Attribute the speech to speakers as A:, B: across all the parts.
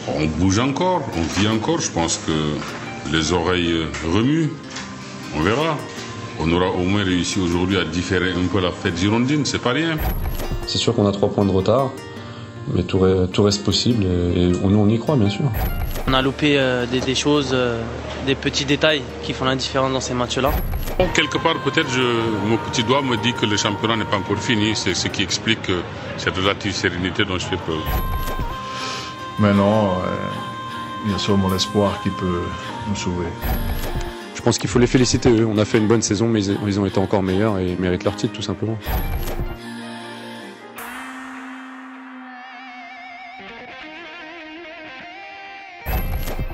A: On bouge encore, on vit encore. Je pense que les oreilles remuent. On verra. On aura au moins réussi aujourd'hui à différer un peu la fête girondine, c'est pas rien.
B: C'est sûr qu'on a 3 points de retard, mais tout reste possible et nous on y croit bien sûr.
C: On a loupé des choses, des petits détails qui font la différence dans ces matchs-là.
A: Bon, quelque part, peut-être, mon petit doigt me dit que le championnat n'est pas encore fini. C'est ce qui explique cette relative sérénité dont je fais preuve.
D: Maintenant, il y a seulement l'espoir qui peut nous sauver.
B: Je pense qu'il faut les féliciter eux. On a fait une bonne saison, mais ils ont été encore meilleurs et méritent leur titre tout simplement.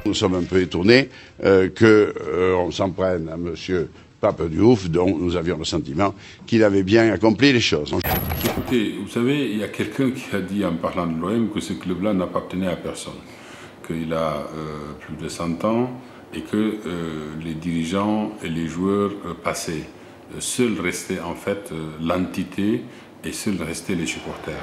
E: Nous sommes un peu étonnés qu'on s'en prenne à M. Pape Diouf, dont nous avions le sentiment qu'il avait bien accompli les choses.
A: Écoutez, vous savez, il y a quelqu'un qui a dit en parlant de l'OM que ce club-là n'appartenait à personne, qu'il a plus de 100 ans et que les dirigeants et les joueurs passaient. Seuls restaient en fait l'entité et seuls restaient les supporters.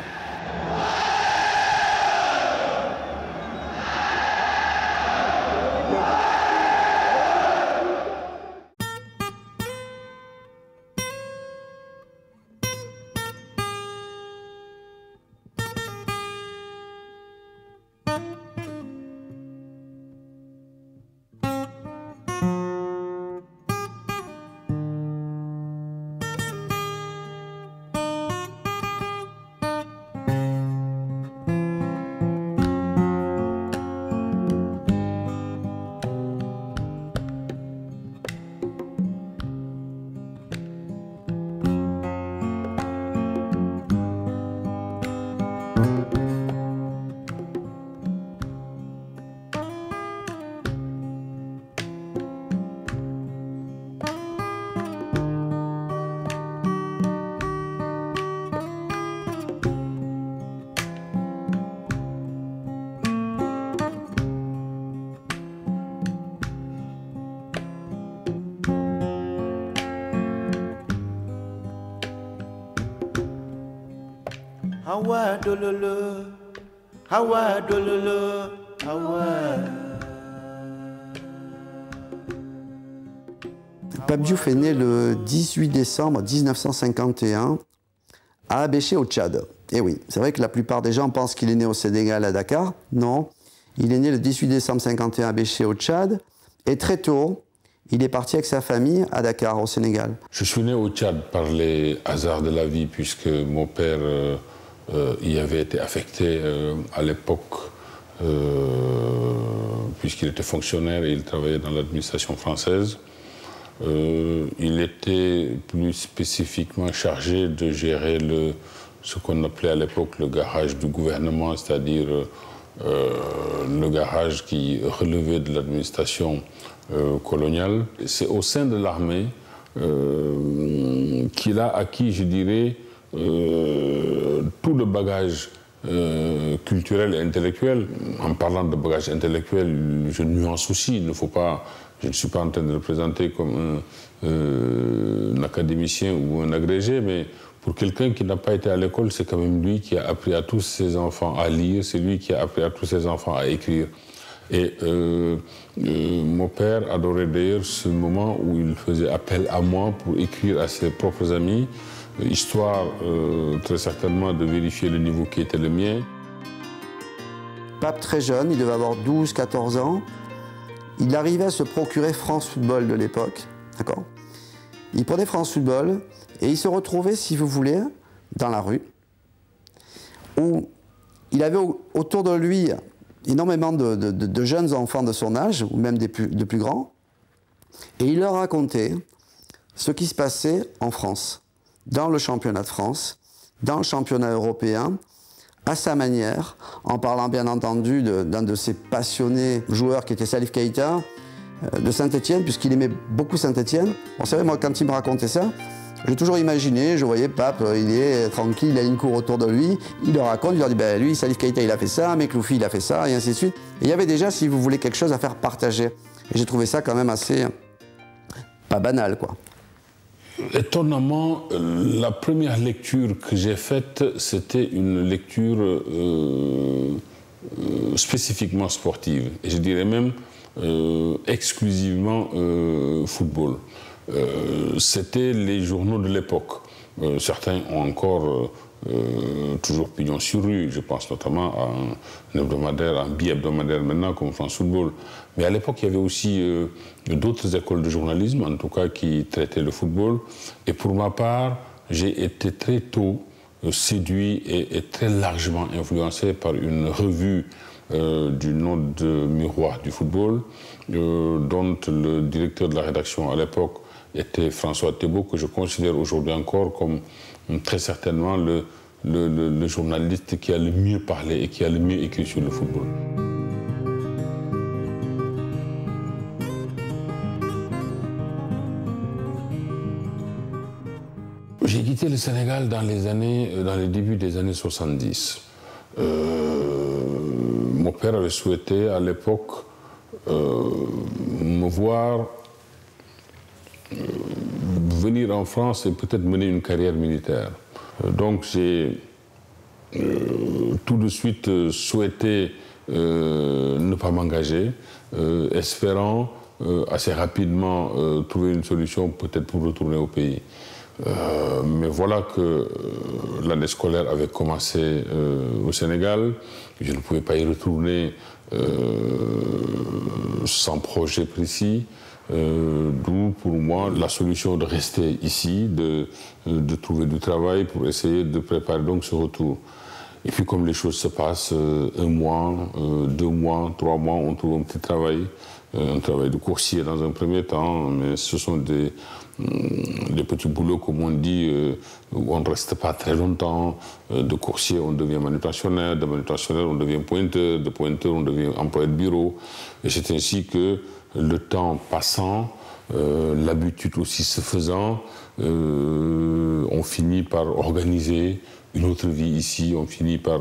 F: Hawa dololo, hawa dololo, hawa.
G: Pape Diouf est né le 18 décembre 1951 à Abéché au Tchad. Et oui, c'est vrai que la plupart des gens pensent qu'il est né au Sénégal à Dakar. Non, il est né le 18 décembre 51 à Abéché au Tchad. Et très tôt, il est parti avec sa famille à Dakar, au Sénégal.
A: Je suis né au Tchad par les hasards de la vie, puisque mon père y avait été affecté à l'époque, puisqu'il était fonctionnaire et il travaillait dans l'administration française. Il était plus spécifiquement chargé de gérer ce qu'on appelait à l'époque le garage du gouvernement, c'est-à-dire le garage qui relevait de l'administration coloniale. C'est au sein de l'armée qu'il a acquis, je dirais, tout le bagage culturel et intellectuel. En parlant de bagage intellectuel, je nuance aussi, il ne faut pas... Je ne suis pas en train de le présenter comme un académicien ou un agrégé, mais pour quelqu'un qui n'a pas été à l'école, c'est quand même lui qui a appris à tous ses enfants à lire, c'est lui qui a appris à tous ses enfants à écrire. Et mon père adorait d'ailleurs ce moment où il faisait appel à moi pour écrire à ses propres amis, histoire très certainement de vérifier le niveau qui était le mien.
G: Pape très jeune, il devait avoir 12-14 ans. Il arrivait à se procurer France Football de l'époque, d'accord? Il prenait France Football et il se retrouvait, si vous voulez, dans la rue, où il avait autour de lui énormément de jeunes enfants de son âge, ou même de plus grands, et il leur racontait ce qui se passait en France, dans le championnat de France, dans le championnat européen, à sa manière, en parlant bien entendu d'un de ses passionnés joueurs qui était Salif Keïta, de Saint-Étienne, puisqu'il aimait beaucoup Saint-Étienne. Bon, c'est vrai, moi, quand il me racontait ça, j'ai toujours imaginé, je voyais Pape, il est tranquille, il a une cour autour de lui, il leur raconte, il leur dit, ben lui, Salif Keïta, il a fait ça, Mekloufi, il a fait ça, et ainsi de suite. Et il y avait déjà, si vous voulez, quelque chose à faire partager. Et j'ai trouvé ça quand même assez, pas banal, quoi.
A: Étonnamment, la première lecture que j'ai faite, c'était une lecture spécifiquement sportive, et je dirais même exclusivement football. C'était les journaux de l'époque. Certains ont encore toujours pignon sur rue. Je pense notamment à un hebdomadaire, un bi-hebdomadaire maintenant comme France Football. Mais à l'époque, il y avait aussi d'autres écoles de journalisme, en tout cas, qui traitaient le football. Et pour ma part, j'ai été très tôt séduit et très largement influencé par une revue du nom de Miroir du football, dont le directeur de la rédaction à l'époque était François Thébault, que je considère aujourd'hui encore comme très certainement le journaliste qui a le mieux parlé et qui a le mieux écrit sur le football. J'ai quitté le Sénégal dans les débuts des années 70. Mon père avait souhaité à l'époque me voir venir en France et peut-être mener une carrière militaire. Donc j'ai tout de suite souhaité ne pas m'engager, espérant assez rapidement trouver une solution peut-être pour retourner au pays. Mais voilà que l'année scolaire avait commencé au Sénégal. Je ne pouvais pas y retourner sans projet précis. D'où pour moi la solution de rester ici, de trouver du travail pour essayer de préparer donc ce retour. Et puis comme les choses se passent, 1 mois, 2 mois, 3 mois, on trouve un petit travail. Un travail de coursier dans un premier temps, mais ce sont des petits boulots, comme on dit, où on ne reste pas très longtemps. De coursier, on devient manutentionnaire, de manutentionnaire, on devient pointeur, de pointeur, on devient employé de bureau. Et c'est ainsi que, le temps passant, l'habitude aussi se faisant, on finit par organiser une autre vie ici, on finit par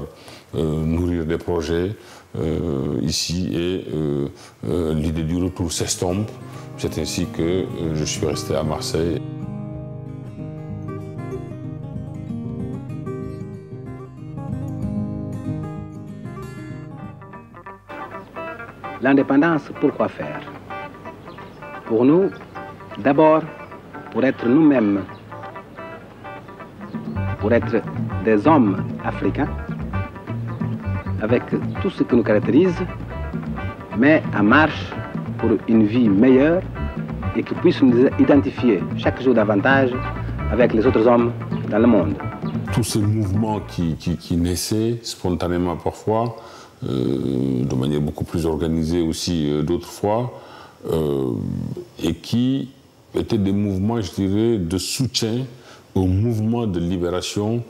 A: nourrir des projets ici et l'idée du retour s'estompe. C'est ainsi que je suis resté à Marseille.
H: L'indépendance, pourquoi faire? Pour nous, d'abord, pour être nous-mêmes, pour être des hommes africains, avec tout ce qui nous caractérise, mais en marche pour une vie meilleure et qui puisse nous identifier chaque jour davantage avec les autres hommes dans le monde.
A: Tous ces mouvements qui naissaient spontanément parfois, de manière beaucoup plus organisée aussi d'autres fois, et qui étaient des mouvements, je dirais, de soutien au mouvement de libération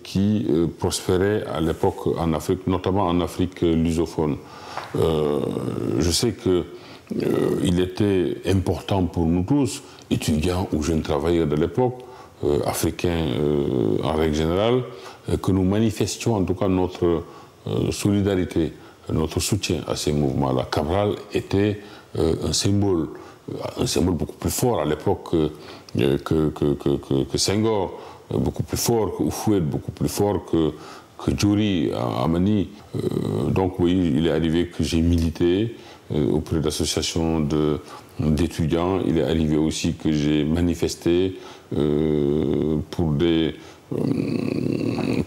A: qui prospérait à l'époque en Afrique, notamment en Afrique lusophone. Je sais qu'il était important pour nous tous, étudiants ou jeunes travailleurs de l'époque, africains en règle générale, que nous manifestions en tout cas notre solidarité, notre soutien à ces mouvements-là. Cabral était un symbole beaucoup plus fort à l'époque que Senghor, beaucoup plus fort que Houphouët, beaucoup plus fort que Djori, Amani. Donc oui, il est arrivé que j'ai milité auprès d'associations d'étudiants. Il est arrivé aussi que j'ai manifesté pour des...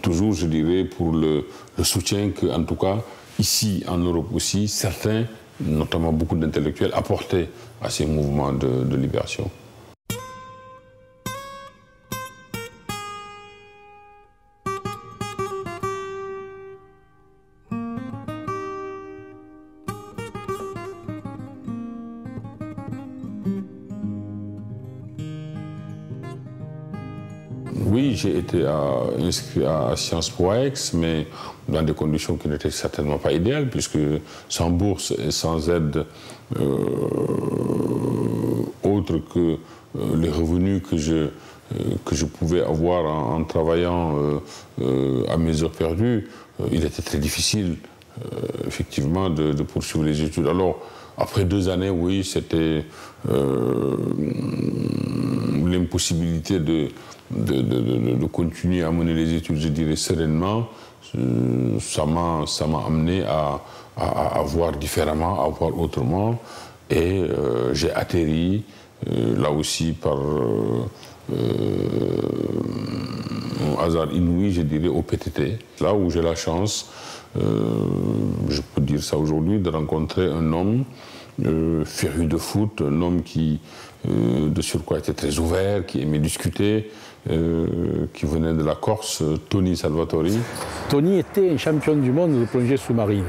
A: toujours, je dirais, pour le soutien que, en tout cas, ici, en Europe aussi, certains, notamment beaucoup d'intellectuels, apportaient à ces mouvements de libération. Oui, j'ai été inscrit à Sciences Po Aix, mais dans des conditions qui n'étaient certainement pas idéales, puisque sans bourse et sans aide autre que les revenus que je pouvais avoir en travaillant à mes heures perdues, il était très difficile, effectivement, de poursuivre les études. Alors, Après 2 années, oui, c'était l'impossibilité de continuer à mener les études, je dirais, sereinement. Ça m'a amené à voir différemment, à voir autrement. Et j'ai atterri, là aussi, par un hasard inouï, je dirais, au PTT. Là où j'ai la chance, je peux dire ça aujourd'hui, de rencontrer un homme féru de foot, un homme qui, de surcroît, était très ouvert, qui aimait discuter, qui venait de la Corse, Tony Salvatori.
I: Tony était un champion du monde de plongée sous-marine,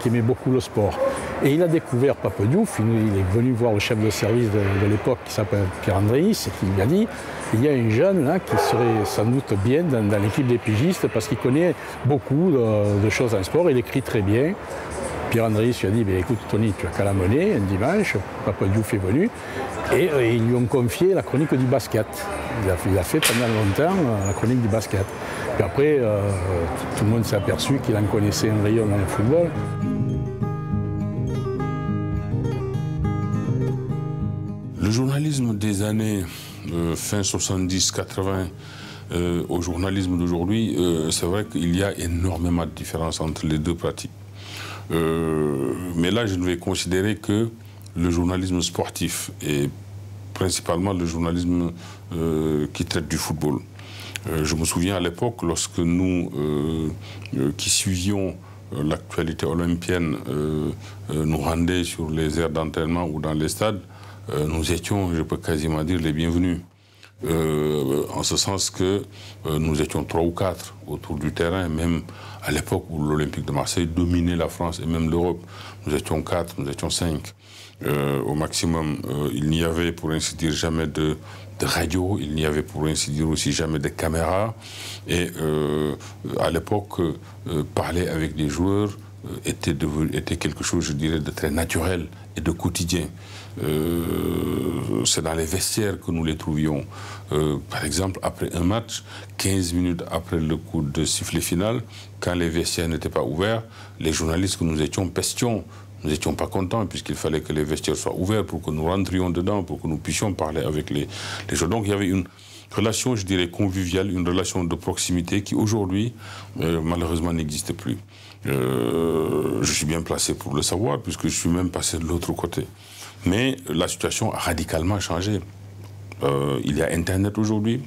I: qui aimait beaucoup le sport. Et il a découvert Pape Diouf, il est venu voir le chef de service de l'époque qui s'appelle Pierre Andréis, et qui lui a dit il y a un jeune là qui serait sans doute bien dans l'équipe des pigistes parce qu'il connaît beaucoup de choses en sport, il écrit très bien. Pierre Andréis lui a dit écoute Tony, tu as qu'à l'amener un dimanche, Pape Diouf est venu, et ils lui ont confié la chronique du basket. Il a fait pendant longtemps la chronique du basket. Puis après, tout le monde s'est aperçu qu'il en connaissait un rayon dans le football.
A: Le journalisme des années fin 70-80 au journalisme d'aujourd'hui, c'est vrai qu'il y a énormément de différences entre les deux pratiques. Mais là, je ne vais considérer que le journalisme sportif et principalement le journalisme qui traite du football. Je me souviens à l'époque, lorsque nous, qui suivions l'actualité olympienne, nous rendaient sur les aires d'entraînement ou dans les stades, nous étions, je peux quasiment dire, les bienvenus. En ce sens que nous étions 3 ou 4 autour du terrain, même à l'époque où l'Olympique de Marseille dominait la France et même l'Europe. Nous étions 4, nous étions 5 au maximum. Il n'y avait pour ainsi dire jamais de radio, il n'y avait pour ainsi dire aussi jamais de caméra. Et à l'époque, parler avec des joueurs était quelque chose, je dirais, de très naturel et de quotidien. C'est dans les vestiaires que nous les trouvions. Par exemple, après un match, 15 minutes après le coup de sifflet final, quand les vestiaires n'étaient pas ouverts, les journalistes que nous étions pestions. Nous n'étions pas contents puisqu'il fallait que les vestiaires soient ouverts pour que nous rentrions dedans, pour que nous puissions parler avec les gens. Donc il y avait une relation, je dirais, conviviale, une relation de proximité qui aujourd'hui, malheureusement, n'existe plus. Je suis bien placé pour le savoir puisque je suis même passé de l'autre côté. Mais la situation a radicalement changé. Il y a Internet aujourd'hui,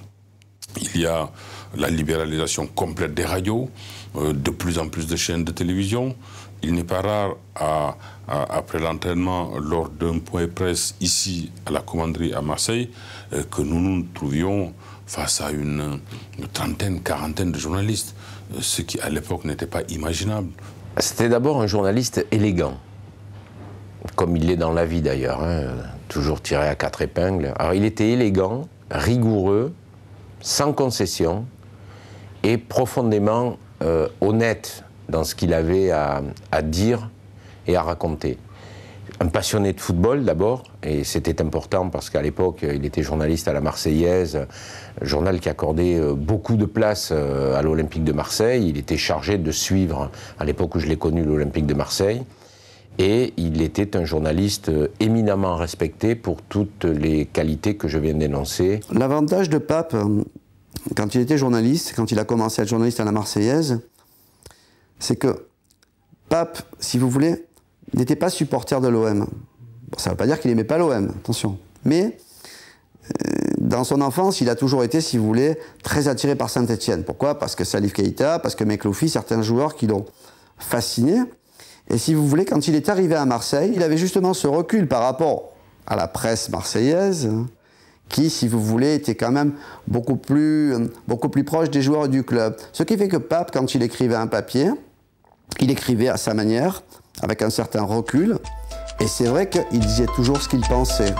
A: il y a la libéralisation complète des radios, de plus en plus de chaînes de télévision. Il n'est pas rare, après l'entraînement, lors d'un point presse ici à la commanderie à Marseille, que nous nous trouvions face à une trentaine, quarantaine de journalistes, ce qui à l'époque n'était pas imaginable.
J: C'était d'abord un journaliste élégant, comme il l'est dans la vie d'ailleurs, hein, toujours tiré à 4 épingles. Alors il était élégant, rigoureux, sans concession et profondément honnête dans ce qu'il avait à dire et à raconter. Un passionné de football d'abord, et c'était important parce qu'à l'époque, il était journaliste à la Marseillaise, un journal qui accordait beaucoup de place à l'Olympique de Marseille. Il était chargé de suivre, à l'époque où je l'ai connu, l'Olympique de Marseille. Et il était un journaliste éminemment respecté pour toutes les qualités que je viens d'énoncer.
G: L'avantage de Pape, quand il était journaliste, quand il a commencé à être journaliste à la Marseillaise, c'est que Pape, si vous voulez, n'était pas supporter de l'OM. Bon, ça ne veut pas dire qu'il n'aimait pas l'OM, attention. Mais dans son enfance, il a toujours été, si vous voulez, très attiré par Saint-Etienne. Pourquoi? Parce que Salif Keïta, parce que Mekloufi, certains joueurs qui l'ont fasciné. Et si vous voulez, quand il est arrivé à Marseille, il avait justement ce recul par rapport à la presse marseillaise, qui, si vous voulez, était quand même beaucoup plus proche des joueurs du club. Ce qui fait que Pape, quand il écrivait un papier, il écrivait à sa manière, avec un certain recul, et c'est vrai qu'il disait toujours ce qu'il pensait.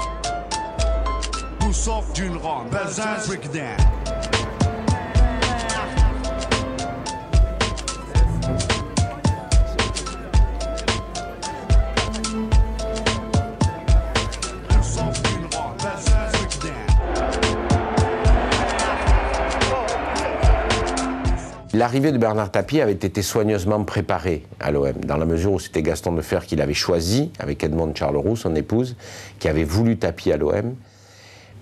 J: L'arrivée de Bernard Tapie avait été soigneusement préparée à l'OM, dans la mesure où c'était Gaston Defer qui l'avait choisi, avec Edmond Charleroux, son épouse, qui avait voulu Tapie à l'OM.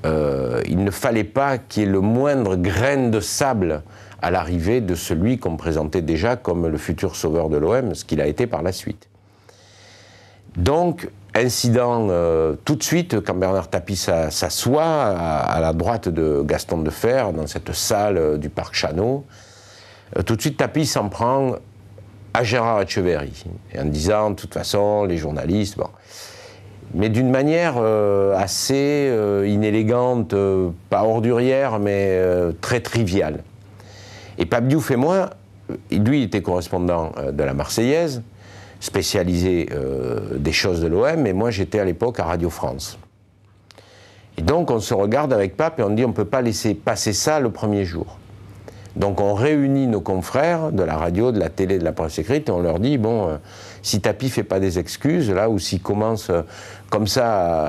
J: Il ne fallait pas qu'il y ait le moindre grain de sable à l'arrivée de celui qu'on présentait déjà comme le futur sauveur de l'OM, ce qu'il a été par la suite. Donc, incident tout de suite, quand Bernard Tapie s'assoit à la droite de Gaston Defer, dans cette salle du Parc Chanot, tout de suite Tapie s'en prend à Gérard Etcheverry, en disant, de toute façon, les journalistes, bon. Mais d'une manière assez inélégante, pas ordurière, mais très triviale. Et Pape Diouf et moi, lui était correspondant de la Marseillaise, spécialisé des choses de l'OM, et moi j'étais à l'époque à Radio France. Et donc on se regarde avec Pape et on dit on ne peut pas laisser passer ça le premier jour. Donc on réunit nos confrères de la radio, de la télé, de la presse écrite, et on leur dit, bon, si Tapie ne fait pas des excuses, là, ou s'il commence comme ça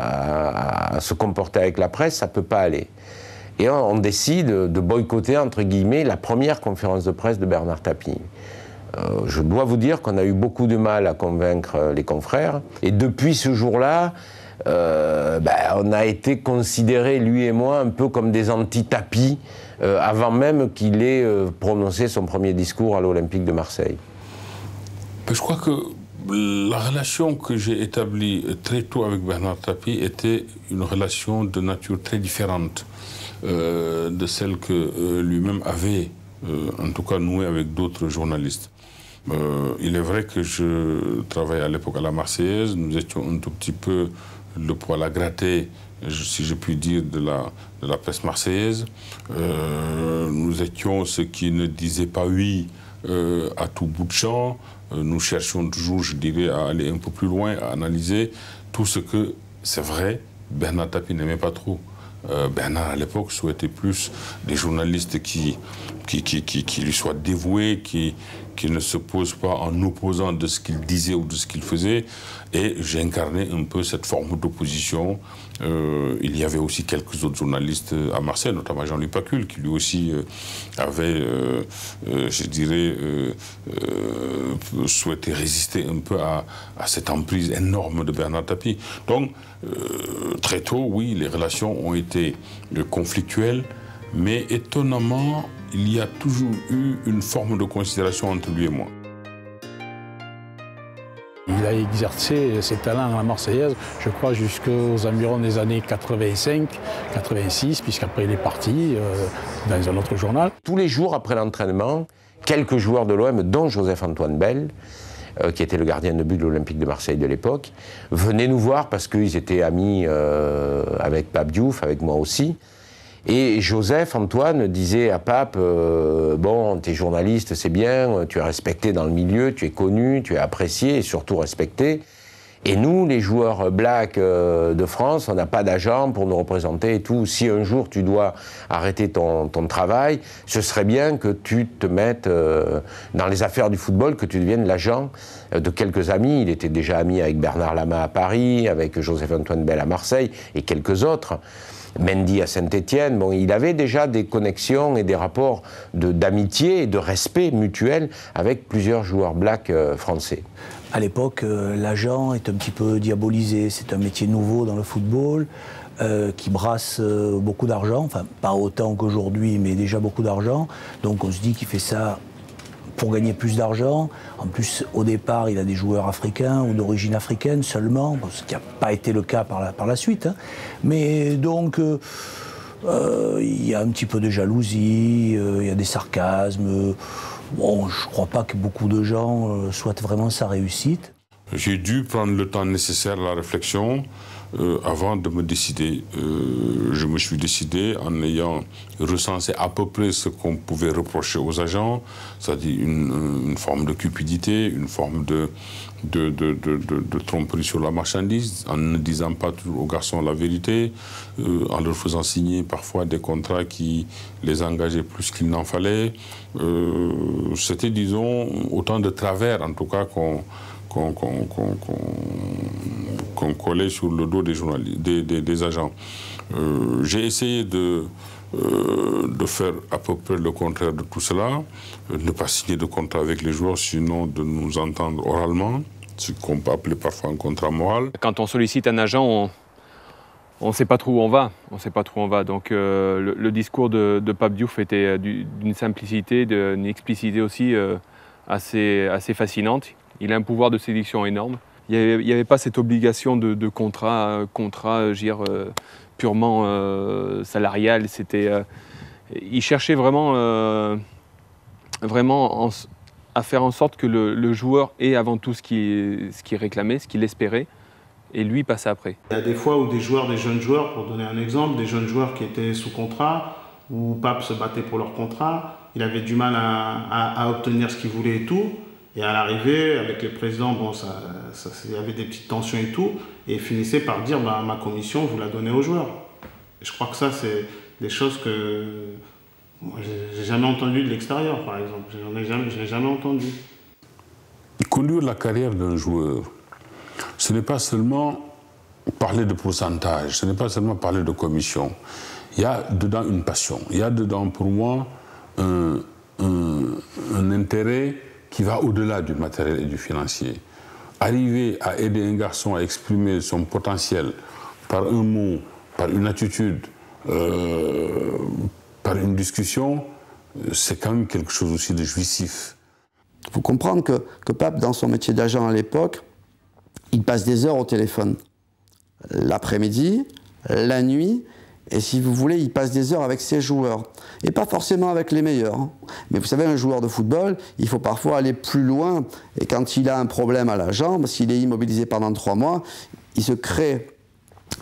J: à se comporter avec la presse, ça ne peut pas aller. Et on décide de boycotter, entre guillemets, la première conférence de presse de Bernard Tapie. Je dois vous dire qu'on a eu beaucoup de mal à convaincre les confrères, et depuis ce jour-là, on a été considérés, lui et moi, un peu comme des anti-Tapie, avant même qu'il ait prononcé son premier discours à l'Olympique de Marseille.
A: Je crois que la relation que j'ai établie très tôt avec Bernard Tapie était une relation de nature très différente de celle que lui-même avait, en tout cas nouée avec d'autres journalistes. Il est vrai que je travaillais à l'époque à la Marseillaise, nous étions un tout petit peu le poil à gratter, si je puis dire, de la presse marseillaise. Nous étions ceux qui ne disaient pas oui à tout bout de champ. Nous cherchions toujours, je dirais, à aller un peu plus loin, à analyser tout ce que, c'est vrai, Bernard Tapie n'aimait pas trop. Bernard, à l'époque, souhaitait plus des journalistes qui lui soient dévoués, qui ne se posent pas en opposant de ce qu'il disait ou de ce qu'il faisait. Et j'ai incarné un peu cette forme d'opposition. Il y avait aussi quelques autres journalistes à Marseille, notamment Jean-Louis Pacul, qui lui aussi avait, je dirais, souhaité résister un peu à cette emprise énorme de Bernard Tapie. Donc, très tôt, oui, les relations ont été conflictuelles, mais étonnamment, il y a toujours eu une forme de considération entre lui et moi.
I: Il a exercé ses talents à la Marseillaise, je crois, jusqu'aux environs des années 85, 86, puisqu'après il est parti dans un autre journal.
J: Tous les jours après l'entraînement, quelques joueurs de l'OM, dont Joseph-Antoine Bell, qui était le gardien de but de l'Olympique de Marseille de l'époque, venaient nous voir parce qu'ils étaient amis avec Pape Diouf, avec moi aussi. Et Joseph-Antoine disait à Pape, bon, t'es journaliste, c'est bien, tu es respecté dans le milieu, tu es connu, tu es apprécié et surtout respecté. Et nous, les joueurs blacks de France, on n'a pas d'agent pour nous représenter et tout. Si un jour tu dois arrêter ton travail, ce serait bien que tu te mettes dans les affaires du football, que tu deviennes l'agent de quelques amis. Il était déjà ami avec Bernard Lama à Paris, avec Joseph-Antoine Bell à Marseille et quelques autres. Mendy à Saint-Étienne, bon, il avait déjà des connexions et des rapports d'amitié et de respect mutuel avec plusieurs joueurs blacks français.
K: À l'époque, l'agent est un petit peu diabolisé. C'est un métier nouveau dans le football qui brasse beaucoup d'argent, enfin pas autant qu'aujourd'hui, mais déjà beaucoup d'argent. Donc on se dit qu'il fait ça pour gagner plus d'argent. En plus, au départ, il a des joueurs africains ou d'origine africaine seulement, ce qui n'a pas été le cas par la suite. Hein. Mais donc, il y a un petit peu de jalousie, il y a des sarcasmes. Bon, je ne crois pas que beaucoup de gens souhaitent vraiment sa réussite.
A: J'ai dû prendre le temps nécessaire à la réflexion avant de me décider. Je me suis décidé en ayant recensé à peu près ce qu'on pouvait reprocher aux agents, c'est-à-dire une forme de cupidité, une forme de tromperie sur la marchandise, en ne disant pas toujours aux garçons la vérité, en leur faisant signer parfois des contrats qui les engageaient plus qu'il n'en fallait. C'était, disons, autant de travers, en tout cas, qu'on collait sur le dos des journalistes, des agents. J'ai essayé de de faire à peu près le contraire de tout cela, ne pas signer de contrat avec les joueurs, sinon de nous entendre oralement, ce qu'on peut appeler parfois un contrat moral.
B: Quand on sollicite un agent, on ne sait pas trop où on va. On sait pas trop où on va. Donc le discours de Pape Diouf était d'une simplicité, d'une explicité aussi assez fascinante. Il a un pouvoir de séduction énorme. Il n'y avait pas cette obligation de contrat, je veux dire, purement salarial. Il cherchait vraiment à faire en sorte que le joueur ait avant tout ce qu'il réclamait, ce qu'il espérait, et lui passait après.
L: Il y a des fois où des jeunes joueurs, pour donner un exemple, des jeunes joueurs qui étaient sous contrat, où Pape se battait pour leur contrat, il avait du mal à obtenir ce qu'il voulait et tout. Et à l'arrivée, avec les présidents, bon, il y avait des petites tensions et tout, et il finissait par dire bah, ma commission, vous la donnez aux joueurs. Et je crois que ça, c'est des choses que moi, j'ai jamais entendu de l'extérieur, par exemple. Je n'ai jamais entendu.
A: Conduire la carrière d'un joueur, ce n'est pas seulement parler de pourcentage, ce n'est pas seulement parler de commission. Il y a dedans une passion, il y a dedans pour moi un intérêt qui va au-delà du matériel et du financier. Arriver à aider un garçon à exprimer son potentiel par un mot, par une attitude, par une discussion, c'est quand même quelque chose aussi de jouissif.
G: Il faut comprendre que Pape, dans son métier d'agent à l'époque, il passe des heures au téléphone. L'après-midi, la nuit, et si vous voulez, il passe des heures avec ses joueurs. Et pas forcément avec les meilleurs. Mais vous savez, un joueur de football, il faut parfois aller plus loin. Et quand il a un problème à la jambe, s'il est immobilisé pendant 3 mois, il se crée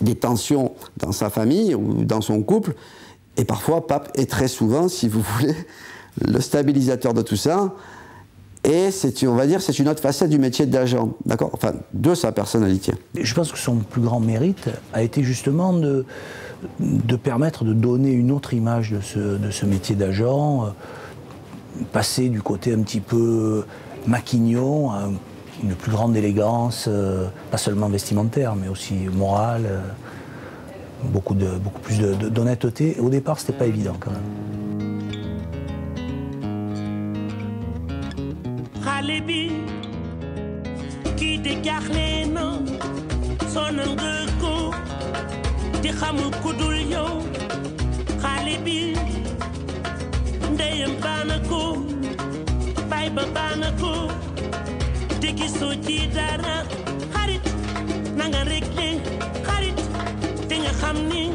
G: des tensions dans sa famille ou dans son couple. Et parfois, Pape est très souvent, si vous voulez, le stabilisateur de tout ça. Et on va dire, c'est une autre facette du métier d'agent, d'accord ? Enfin, de sa personnalité.
K: Je pense que son plus grand mérite a été justement de permettre de donner une autre image de ce métier d'agent, passer du côté un petit peu maquignon à une plus grande élégance, pas seulement vestimentaire, mais aussi morale, beaucoup plus d'honnêteté. Au départ, c'était pas évident quand même.
M: xale bi kii de jaaxle na sonal nga ko te xamul ku dul yow xale bi ndeyam baana ko baay ba baana ko te gisoo ci dara xarit na nga réglé xarit te nga xam ni